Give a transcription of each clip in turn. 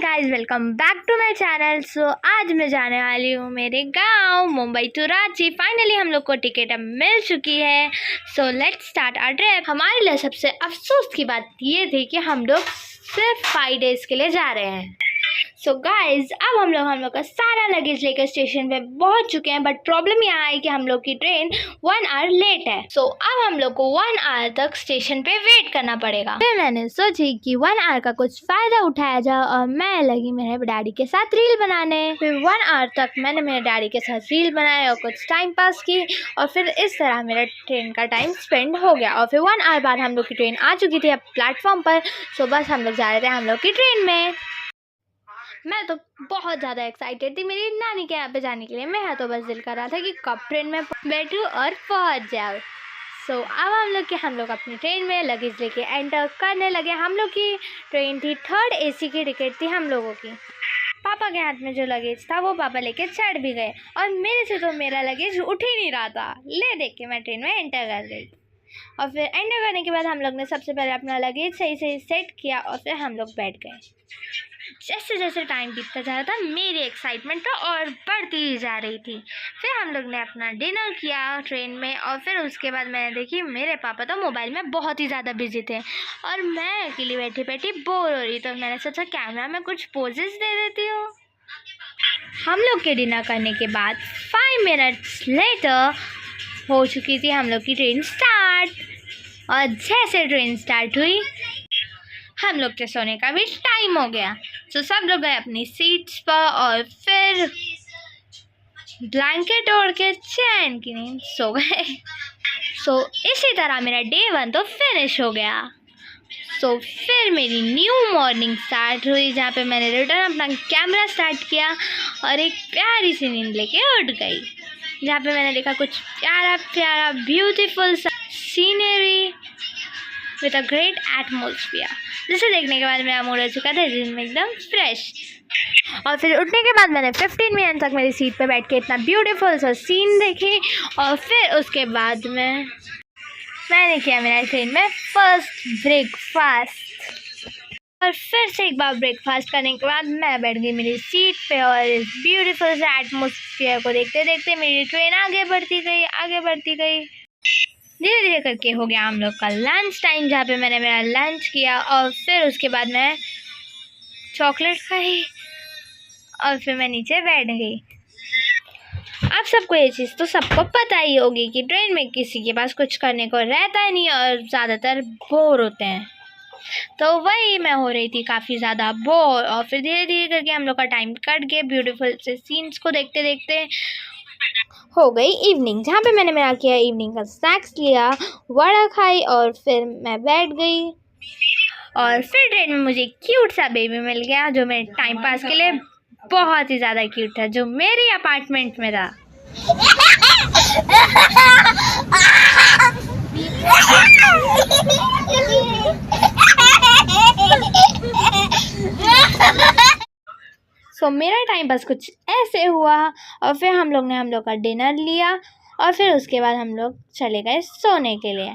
Guys, welcome back to my channel. So आज मैं जाने वाली हूँ मेरे गांव मुंबई टू रांची। फाइनली हम लोग को टिकट अब मिल चुकी है। So let's start our trip. हमारे लिए सबसे अफसोस की बात ये थी कि हम लोग सिर्फ 5 डेज के लिए जा रहे हैं। सो गाइज, अब हम लोग का सारा लगेज लेकर स्टेशन पे पहुंच चुके हैं। बट प्रॉब्लम यहाँ है कि हम लोग की ट्रेन 1 आवर लेट है। सो अब हम लोग को 1 आवर तक स्टेशन पे वेट करना पड़ेगा। फिर मैंने सोची कि 1 आवर का कुछ फायदा उठाया जाए और मैं लगी मेरे डैडी के साथ रील बनाने। फिर 1 आवर तक मैंने मेरे डैडी के साथ रील बनाए और कुछ टाइम पास की और फिर इस तरह मेरा ट्रेन का टाइम स्पेंड हो गया। और फिर 1 आवर बाद हम लोग की ट्रेन आ चुकी थी अब प्लेटफॉर्म पर। सो बस हम लोग जा रहे थे हम लोग की ट्रेन में। मैं तो बहुत ज़्यादा एक्साइटेड थी मेरी नानी के यहाँ पे जाने के लिए। मेरा तो बस दिल कर रहा था कि कब ट्रेन में बैठूँ और पहुँच जाऊँ। सो अब हम लोग अपनी ट्रेन में लगेज लेके एंटर करने लगे। हम लोग की ट्रेन थी 3rd AC की टिकट थी हम लोगों की। पापा के हाथ में जो लगेज था वो पापा लेके चढ़ भी गए और मेरे से तो मेरा लगेज उठ ही नहीं रहा था। ले देख के मैं ट्रेन में एंटर कर गई और फिर एंटर करने के बाद हम लोग ने सबसे पहले अपना लगेज सही से सेट किया और फिर हम लोग बैठ गए। जैसे जैसे टाइम बीतता जा रहा था मेरी एक्साइटमेंट तो और बढ़ती ही जा रही थी। फिर हम लोग ने अपना डिनर किया ट्रेन में और फिर उसके बाद मैंने देखी मेरे पापा तो मोबाइल में बहुत ही ज़्यादा बिजी थे और मैं अकेली बैठी बैठी बोर हो रही। तो मैंने सोचा कैमरा में कुछ पोजेस दे देती हूँ। हम लोग के डिनर करने के बाद 5 मिनट्स लेटर हो चुकी थी हम लोग की ट्रेन स्टार्ट। और जैसे ट्रेन स्टार्ट हुई हम लोग के सोने का भी टाइम हो गया। तो सब लोग गए अपनी सीट्स पर और फिर ब्लैंकेट ओढ़ के चैन की नींद सो गए। सो इसी तरह मेरा डे 1 तो फिनिश हो गया। सो फिर मेरी न्यू मॉर्निंग स्टार्ट हुई जहाँ पे मैंने रिटर्न अपना कैमरा स्टार्ट किया और एक प्यारी सी नींद लेके उठ गई जहाँ पे मैंने देखा कुछ प्यारा प्यारा beautiful scenery with a great atmosphere, जिसे देखने के बाद मेरा मूड हो चुका था दिन में एकदम फ्रेश। और फिर उठने के बाद मैंने 15 मिनट तक मेरी सीट पे बैठ के इतना ब्यूटीफुल सा सीन देखी और फिर उसके बाद मैंने किया मेरा ट्रेन में फर्स्ट ब्रेकफास्ट। और फिर से एक बार ब्रेकफास्ट करने के बाद मैं बैठ गई मेरी सीट पे और इस ब्यूटीफुल से एटमोसफियर को देखते देखते मेरी ट्रेन आगे बढ़ती गई। धीरे धीरे करके हो गया हम लोग का लंच टाइम जहाँ पे मैंने मेरा लंच किया और फिर उसके बाद मैं चॉकलेट खाई और फिर मैं नीचे बैठ गई। आप सबको ये चीज़ तो सबको पता ही होगी कि ट्रेन में किसी के पास कुछ करने को रहता ही नहीं और ज़्यादातर बोर होते हैं। तो वही मैं हो रही थी काफ़ी ज़्यादा बोर। और फिर धीरे धीरे करके हम लोग का टाइम कट गया ब्यूटीफुल से सीन्स को देखते देखते हो गई इवनिंग, जहाँ पे मैंने मेरा किया इवनिंग का स्नैक्स लिया, वड़ा खाई और फिर मैं बैठ गई। और फिर ट्रेन में मुझे क्यूट सा बेबी मिल गया जो मेरे टाइम पास के लिए बहुत ही ज़्यादा क्यूट था, जो मेरी अपार्टमेंट में था। सो मेरा टाइम बस कुछ ऐसे हुआ और फिर हम लोग का डिनर लिया और फिर उसके बाद हम लोग चले गए सोने के लिए।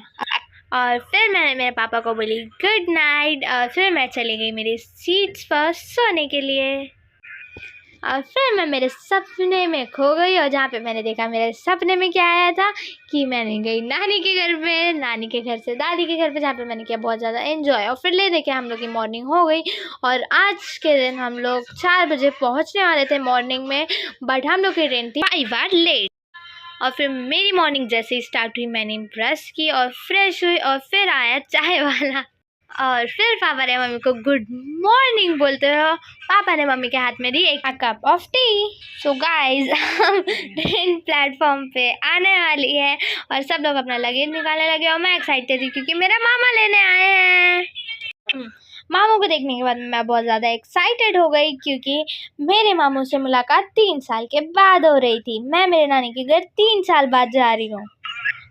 और फिर मैंने मेरे पापा को बोली गुड नाइट और फिर मैं चली गई मेरी सीट्स पर सोने के लिए। और फिर मैं मेरे सपने में खो गई और जहाँ पे मैंने देखा मेरे सपने में क्या आया था कि मैंने गई नानी के घर पे, नानी के घर से दादी के घर पे, जहाँ पे मैंने किया बहुत ज़्यादा एंजॉय। और फिर ले देखे हम लोग की मॉर्निंग हो गई और आज के दिन हम लोग 4 बजे पहुँचने वाले थे मॉर्निंग में, बट हम लोग की ट्रेन थी 5 आवर लेट। और फिर मेरी मॉर्निंग जैसे ही स्टार्ट हुई मैंने ब्रश की और फ्रेश हुई और फिर आया चाय वाला और फिर पापा ने मम्मी को गुड मॉर्निंग बोलते हो पापा ने मम्मी के हाथ में दी एक cup of T. So guys train platform पे आने वाली है और सब लोग अपना लगेज निकालने लगे और मैं एक्साइटेड थी क्योंकि मेरा मामा लेने आए हैं। मामू को देखने के बाद मैं बहुत ज़्यादा एक्साइटेड हो गई क्योंकि मेरे मामू से मुलाकात 3 साल के बाद हो रही थी। मैं मेरे नानी के घर 3 साल बाद जा रही हूँ।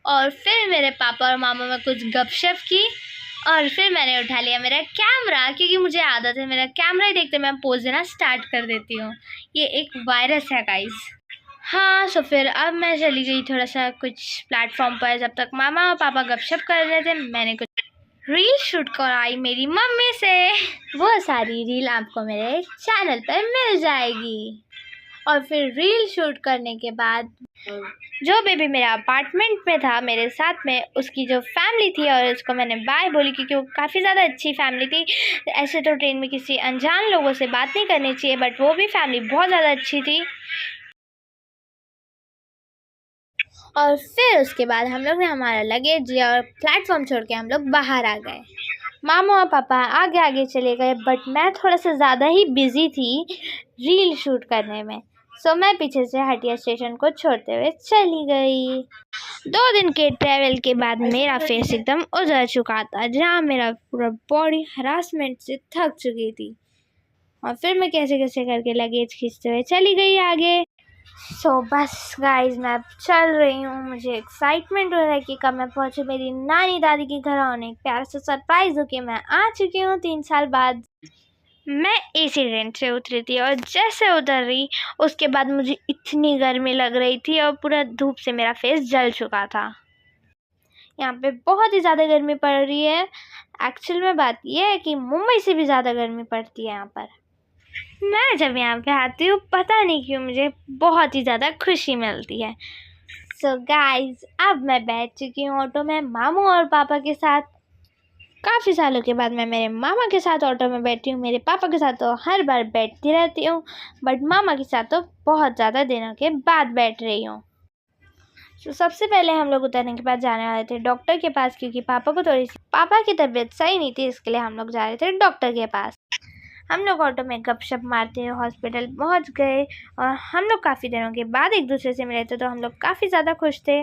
और फिर मेरे पापा और मामा में कुछ गपशप की और फिर मैंने उठा लिया मेरा कैमरा क्योंकि मुझे आदत है मेरा कैमरा ही देखते मैं पोज देना स्टार्ट कर देती हूँ। ये एक वायरस है गाइस। हाँ, सो फिर अब मैं चली गई थोड़ा सा कुछ प्लेटफॉर्म पर। जब तक मामा और पापा गपशप कर रहे थे मैंने कुछ रील शूट कराई मेरी मम्मी से। वो सारी रील आपको मेरे चैनल पर मिल जाएगी। और फिर रील शूट करने के बाद जो बेबी मेरा अपार्टमेंट में था मेरे साथ में, उसकी जो फैमिली थी, और उसको मैंने बाय बोली क्योंकि वो काफ़ी ज़्यादा अच्छी फैमिली थी। ऐसे तो ट्रेन में किसी अनजान लोगों से बात नहीं करनी चाहिए, बट वो भी फैमिली बहुत ज़्यादा अच्छी थी। और फिर उसके बाद हम लोग ने हमारा लगेज लिया और प्लेटफॉर्म छोड़ के हम लोग बाहर आ गए। मामा और पापा आगे आगे चले गए, बट मैं थोड़ा सा ज़्यादा ही बिजी थी रील शूट करने में, सो मैं पीछे से हटिया स्टेशन को छोड़ते हुए चली गई। 2 दिन के ट्रैवल के बाद मेरा फेस एकदम उजड़ चुका था, जहाँ मेरा पूरा बॉडी हरासमेंट से थक चुकी थी। और फिर मैं कैसे कैसे करके लगेज खींचते हुए चली गई आगे। बस गाइज, मैं अब चल रही हूँ। मुझे एक्साइटमेंट हो रहा है कि कब मैं पहुँचूँ मेरी नानी दादी के घर। और एक प्यारा सा सरप्राइज़ हो कि मैं आ चुकी हूँ 3 साल बाद। मैं एसी ट्रेन से उतरी थी और जैसे उतर रही उसके बाद मुझे इतनी गर्मी लग रही थी और पूरा धूप से मेरा फेस जल चुका था। यहाँ पे बहुत ही ज़्यादा गर्मी पड़ रही है। एक्चुअल में बात यह है कि मुंबई से भी ज़्यादा गर्मी पड़ती है यहाँ पर। मैं जब यहाँ पे आती हूँ पता नहीं क्यों मुझे बहुत ही ज़्यादा खुशी मिलती है। सो गाइज, अब मैं बैठ चुकी हूँ ऑटो में मामू और पापा के साथ। काफ़ी सालों के बाद मैं मेरे मामा के साथ ऑटो में बैठी हूँ। मेरे पापा के साथ तो हर बार बैठती रहती हूँ, बट मामा के साथ तो बहुत ज़्यादा दिनों के बाद बैठ रही हूँ। तो सबसे पहले हम लोग उतरने के बाद जाने वाले थे डॉक्टर के पास, क्योंकि पापा की तबीयत सही नहीं थी, इसके लिए हम लोग जा रहे थे डॉक्टर के पास। हम लोग ऑटो में गपशप मारते हुए हॉस्पिटल पहुंच गए और हम लोग काफ़ी दिनों के बाद एक दूसरे से मिले थे, तो हम लोग काफ़ी ज़्यादा खुश थे।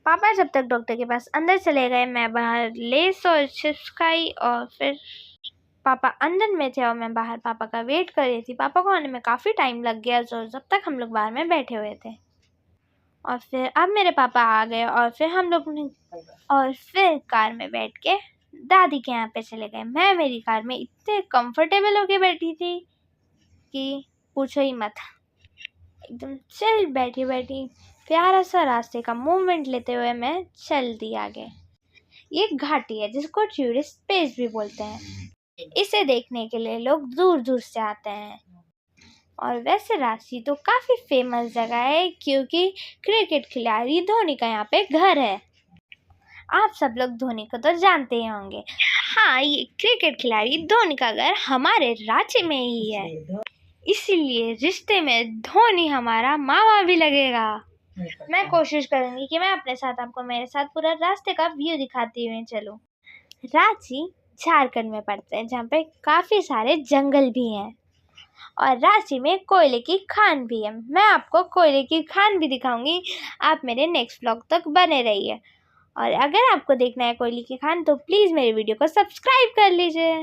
पापा जब तक डॉक्टर के पास अंदर चले गए, मैं बाहर लेस और चिप्स खाई और फिर पापा अंदर में थे और मैं बाहर पापा का वेट कर रही थी। पापा को आने में काफ़ी टाइम लग गया, तो जब तक हम लोग बाहर में बैठे हुए थे। और फिर अब मेरे पापा आ गए और फिर कार में बैठ के दादी के यहाँ पे चले गए। मैं मेरी कार में इतने कंफर्टेबल होके बैठी थी कि पूछो ही मत। एकदम चिल बैठी बैठी प्यारा सा रास्ते का मूवमेंट लेते हुए मैं चल दी आगे। ये एक घाटी है जिसको टूरिस्ट प्लेस भी बोलते हैं। इसे देखने के लिए लोग दूर दूर से आते हैं। और वैसे रांची तो काफ़ी फेमस जगह है, क्योंकि क्रिकेट खिलाड़ी धोनी का यहाँ पे घर है। आप सब लोग धोनी को तो जानते ही होंगे। हाँ, ये क्रिकेट खिलाड़ी धोनी का घर हमारे रांची में ही है, इसीलिए रिश्ते में धोनी हमारा मामा भी लगेगा। मैं कोशिश करूंगी कि मैं अपने साथ आपको मेरे साथ पूरा रास्ते का व्यू दिखाती हुई चलूं। रांची झारखंड में पड़ता है, जहाँ पे काफ़ी सारे जंगल भी हैं और रांची में कोयले की खान भी है। मैं आपको कोयले की खान भी दिखाऊंगी। आप मेरे नेक्स्ट व्लॉग तक बने रहिए। और अगर आपको देखना है कोयले की खान तो प्लीज़ मेरे वीडियो को सब्सक्राइब कर लीजिए।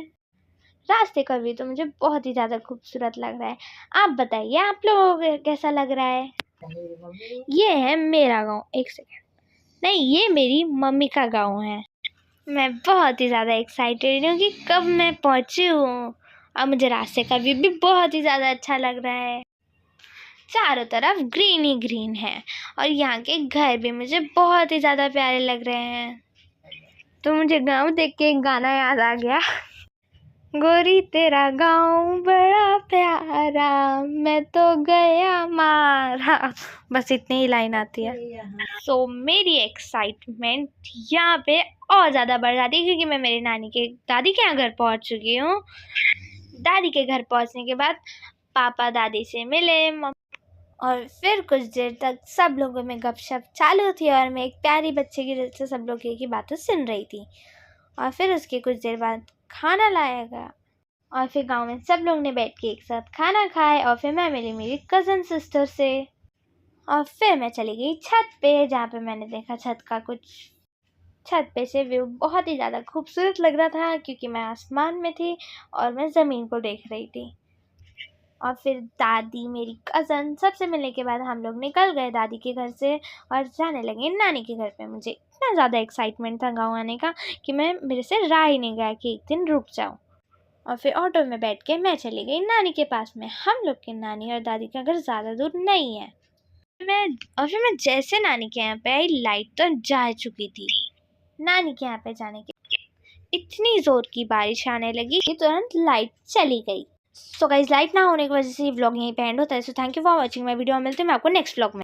रास्ते का व्यू तो मुझे बहुत ही ज़्यादा खूबसूरत लग रहा है। आप बताइए आप लोगों को कैसा लग रहा है। ये है मेरा गांव। एक सेकेंड, नहीं, ये मेरी मम्मी का गांव है। मैं बहुत ही ज़्यादा एक्साइटेड हूँ कि कब मैं पहुँची हूँ। अब मुझे रास्ते का व्यू भी बहुत ही ज़्यादा अच्छा लग रहा है। चारों तरफ ग्रीन ही ग्रीन है और यहाँ के घर भी मुझे बहुत ही ज़्यादा प्यारे लग रहे हैं। तो मुझे गांव देख के एक गाना याद आ गया। गोरी तेरा गांव बड़ा प्यारा, मैं तो गया मारा। बस इतनी ही लाइन आती है। सो मेरी एक्साइटमेंट यहाँ पे और ज़्यादा बढ़ जाती है, क्योंकि मैं मेरे दादी के यहाँ घर पहुँच चुकी हूँ। दादी के घर पहुँचने के बाद पापा दादी से मिले और फिर कुछ देर तक सब लोगों में गपशप चालू थी और मैं एक प्यारी बच्चे की तरह से सब लोग की बातें सुन रही थी। और फिर उसके कुछ देर बाद खाना लाया गया और फिर गांव में सब लोग ने बैठ के एक साथ खाना खाए और फिर मैं मिली मेरी कज़न सिस्टर से। और फिर मैं चली गई छत पे, जहाँ पे मैंने देखा छत पे से व्यू बहुत ही ज़्यादा खूबसूरत लग रहा था, क्योंकि मैं आसमान में थी और मैं ज़मीन को देख रही थी। और फिर दादी, मेरी कज़न, सबसे मिलने के बाद हम लोग निकल गए दादी के घर से और जाने लगे नानी के घर पे। मुझे इतना ज़्यादा एक्साइटमेंट था गाँव आने का कि मेरे से रहा ही नहीं गया कि एक दिन रुक जाऊँ। और फिर ऑटो में बैठ के मैं चली गई नानी के पास में। हम लोग के नानी और दादी का घर ज़्यादा दूर नहीं है। फिर मैं जैसे नानी के यहाँ पे आई, लाइट तो जा चुकी थी। नानी के यहाँ पे जाने के इतनी ज़ोर की बारिश आने लगी कि तुरंत लाइट चली गई। सो गाइस, लाइट ना होने की वजह से व्लॉग यहीं पे एंड होता है। So thank you for watching my video. मिलते हैं मैं आपको नेक्स्ट व्लॉग में।